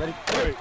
Ready? Ready.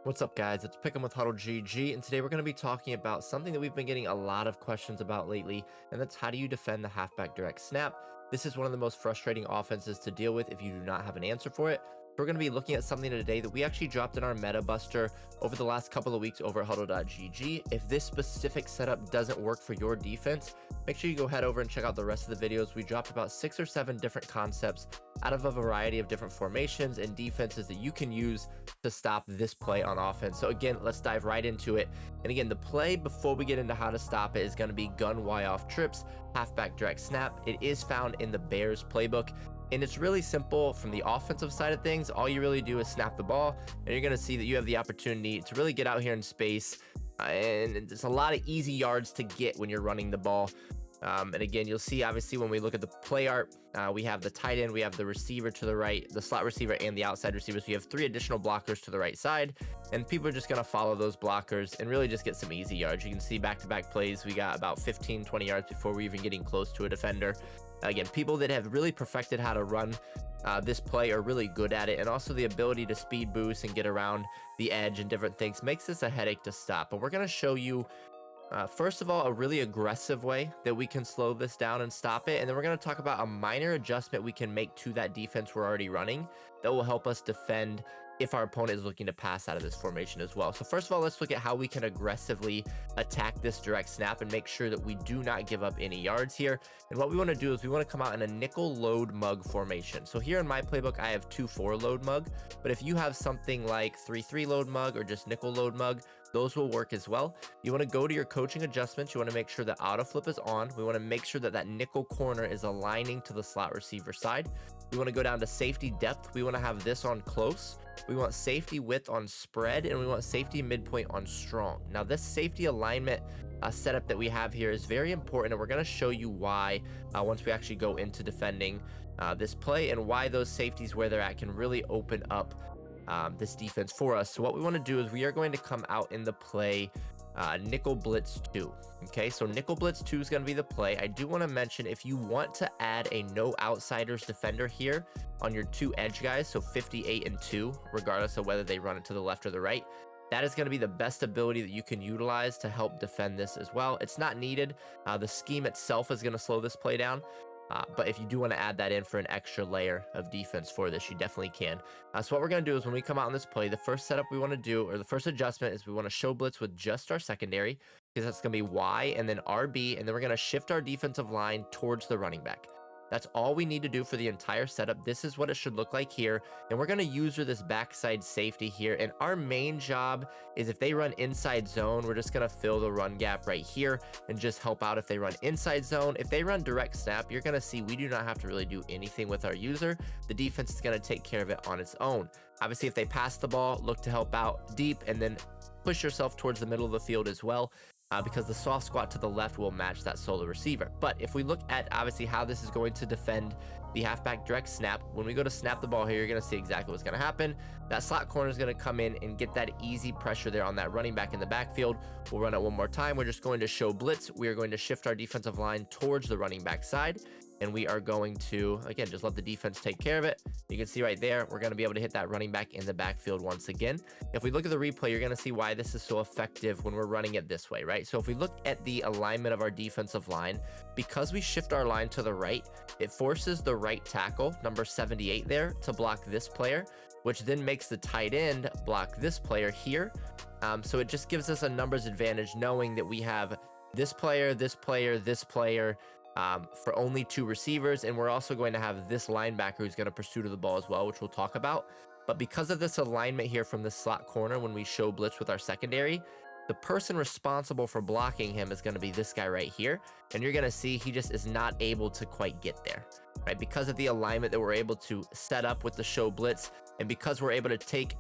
What's up, guys? It's Pick'em with HuddleGG, and today we're going to be talking about something that we've been getting a lot of questions about lately, and that's how do you defend the halfback direct snap. This is one of the most frustrating offenses to deal with if you do not have an answer for it. We're going to be looking at something today that we actually dropped in our meta buster over the last couple of weeks over at HuddleGG. If this specific setup doesn't work for your defense, make sure you go head over and check out the rest of the videos. We dropped about 6 or 7 different concepts out of a variety of different formations and defenses that you can use to stop this play on offense. So again, let's dive right into it. And again, the play before we get into how to stop it is going to be gun Y off trips, halfback direct snap. It is found in the Bears playbook. And it's really simple from the offensive side of things. All you really do is snap the ball, and you're going to see that you have the opportunity to really get out here in space. And there's a lot of easy yards to get when you're running the ball. And again, you'll see, obviously, when we look at the play art, we have the tight end, we have the receiver to the right, the slot receiver, and the outside receiver. So you have 3 additional blockers to the right side, and people are just going to follow those blockers and really just get some easy yards. You can see back-to-back plays. We got about 15, 20 yards before we're even getting close to a defender. Again, people that have really perfected how to run this play are really good at it, and also the ability to speed boost and get around the edge and different things makes this a headache to stop. But we're going to show you first of all, a really aggressive way that we can slow this down and stop it. And then we're going to talk about a minor adjustment we can make to that defense we're already running that will help us defend if our opponent is looking to pass out of this formation as well. So first of all, let's look at how we can aggressively attack this direct snap and make sure that we do not give up any yards here. And what we want to do is we want to come out in a nickel load mug formation. So here in my playbook, I have 2-4 load mug, but if you have something like 3-3 load mug or just nickel load mug, those will work as well. You want to go to your coaching adjustments. You want to make sure that auto flip is on. We want to make sure that that nickel corner is aligning to the slot receiver side. We want to go down to safety depth. We want to have this on close. We want safety width on spread, and we want safety midpoint on strong. Now, this safety alignment setup that we have here is very important, and we're going to show you why once we actually go into defending this play, and why those safeties where they're at can really open up this defense for us. So what we want to do is we are going to come out in the play nickel blitz 2. Okay, so nickel blitz 2 is going to be the play. I do want to mention, if you want to add a no outsiders defender here on your 2 edge guys, so 58 and 2, regardless of whether they run it to the left or the right, that is going to be the best ability that you can utilize to help defend this as well. It's not needed. The scheme itself is going to slow this play down. But if you do want to add that in for an extra layer of defense for this, you definitely can. So what we're going to do is when we come out in this play, the first setup we want to do, or the first adjustment, is we want to show blitz with just our secondary, because that's going to be Y and then RB, and then we're going to shift our defensive line towards the running back. That's all we need to do for the entire setup. This is what it should look like here. And we're going to use this backside safety here. And our main job is if they run inside zone, we're just going to fill the run gap right here and just help out if they run inside zone. If they run direct snap, you're going to see we do not have to really do anything with our user. The defense is going to take care of it on its own. Obviously, if they pass the ball, look to help out deep and then push yourself towards the middle of the field as well. Because the soft squat to the left will match that solo receiver. But if we look at obviously how this is going to defend the halfback direct snap, when we go to snap the ball here, you're going to see exactly what's going to happen. That slot corner is going to come in and get that easy pressure there on that running back in the backfield. We'll run it one more time. We're just going to show blitz. We are going to shift our defensive line towards the running back side. And we are going to, again, just let the defense take care of it. You can see right there, we're going to be able to hit that running back in the backfield once again. If we look at the replay, you're going to see why this is so effective when we're running it this way, right? So if we look at the alignment of our defensive line, because we shift our line to the right, it forces the right tackle, number 78 there, to block this player, which then makes the tight end block this player here. So it just gives us a numbers advantage knowing that we have this player, this player, this player, for only 2 receivers, and we're also going to have this linebacker who's going to pursue to the ball as well, which we'll talk about. But because of this alignment here from the slot corner, when we show blitz with our secondary, the person responsible for blocking him is going to be this guy right here, and you're going to see he just is not able to quite get there, right? Because of the alignment that we're able to set up with the show blitz, and because we're able to take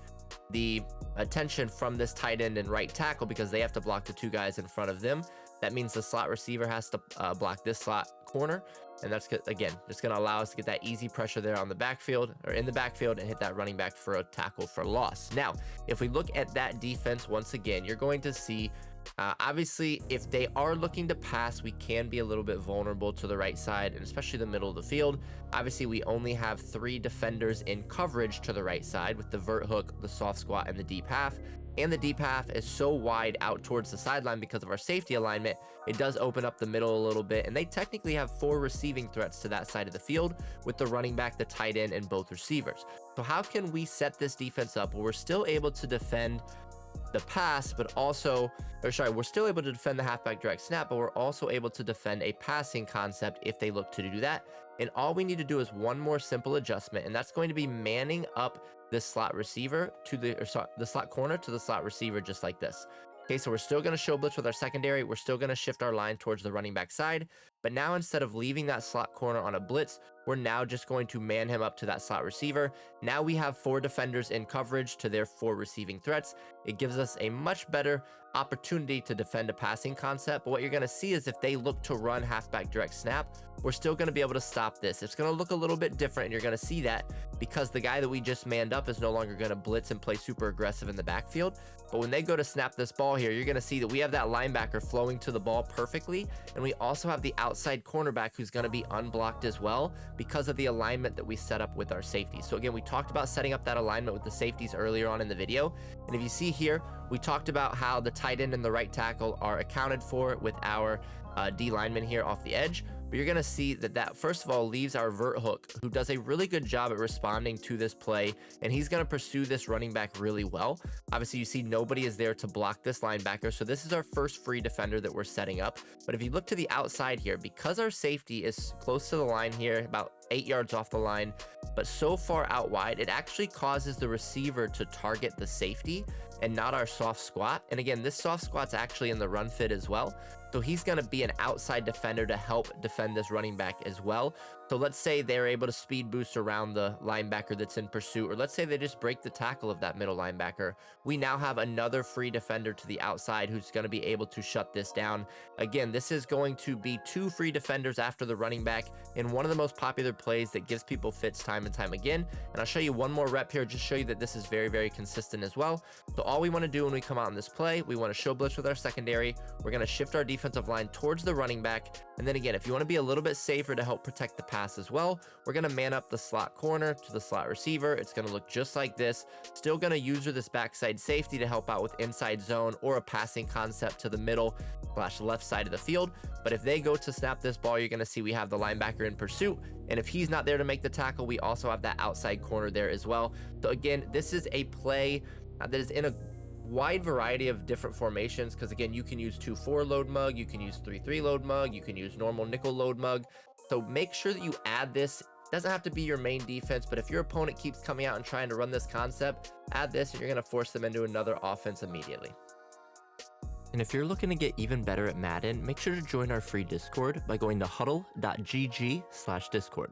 the attention from this tight end and right tackle because they have to block the 2 guys in front of them. That means the slot receiver has to block this slot corner, and that's, again, just going to allow us to get that easy pressure there on the backfield, or in the backfield, and hit that running back for a tackle for loss. Now, if we look at that defense once again, you're going to see Obviously, if they are looking to pass, we can be a little bit vulnerable to the right side and especially the middle of the field. Obviously, we only have 3 defenders in coverage to the right side with the vert hook, the soft squat, and the deep half. And the deep half is so wide out towards the sideline because of our safety alignment, it does open up the middle a little bit. And they technically have 4 receiving threats to that side of the field with the running back, the tight end, and both receivers. So how can we set this defense up where we're still able to defend the pass, but also, we're still able to defend the halfback direct snap, but we're also able to defend a passing concept if they look to do that. And all we need to do is one more simple adjustment, and that's going to be manning up the slot receiver to the slot corner to the slot receiver, just like this. Okay, so we're still going to show blitz with our secondary. We're still going to shift our line towards the running back side. But now instead of leaving that slot corner on a blitz, we're now just going to man him up to that slot receiver. Now we have 4 defenders in coverage to their 4 receiving threats. It gives us a much better opportunity to defend a passing concept. But what you're going to see is if they look to run halfback direct snap, we're still going to be able to stop this. It's going to look a little bit different, and you're going to see that because the guy that we just manned up is no longer going to blitz and play super aggressive in the backfield. But when they go to snap this ball here, you're going to see that we have that linebacker flowing to the ball perfectly, and we also have the outside cornerback who's going to be unblocked as well because of the alignment that we set up with our safety. So again, we talked about setting up that alignment with the safeties earlier on in the video, and if you see here, we talked about how the tight end and the right tackle are accounted for with our D lineman here off the edge. But you're going to see that first of all leaves our vert hook, who does a really good job at responding to this play, and he's going to pursue this running back really well. Obviously, you see nobody is there to block this linebacker, so this is our first free defender that we're setting up. But if you look to the outside here, because our safety is close to the line here, about 8 yards off the line, but so far out wide, it actually causes the receiver to target the safety and not our soft squat. And again, this soft squat's actually in the run fit as well. So he's going to be an outside defender to help defend this running back as well. So let's say they're able to speed boost around the linebacker that's in pursuit, or let's say they just break the tackle of that middle linebacker. We now have another free defender to the outside who's going to be able to shut this down. Again, this is going to be 2 free defenders after the running back in one of the most popular plays that gives people fits time and time again. And I'll show you one more rep here, just show you that this is very, very consistent as well. So all we want to do when we come out in this play, we want to show blitz with our secondary. We're going to shift our defensive line towards the running back. And then again, if you want to be a little bit safer to help protect the pass as well, we're going to man up the slot corner to the slot receiver. It's going to look just like this. Still going to use this backside safety to help out with inside zone or a passing concept to the middle / left side of the field. But if they go to snap this ball, you're going to see we have the linebacker in pursuit. And if he's not there to make the tackle, we also have that outside corner there as well. So again, this is a play that is in a wide variety of different formations, because again, you can use 2-4 load mug, you can use 3-3 load mug, you can use normal nickel load mug. So make sure that you add this. It doesn't have to be your main defense, but if your opponent keeps coming out and trying to run this concept, add this and you're going to force them into another offense immediately. And if you're looking to get even better at Madden, make sure to join our free Discord by going to HuddleGG/Discord.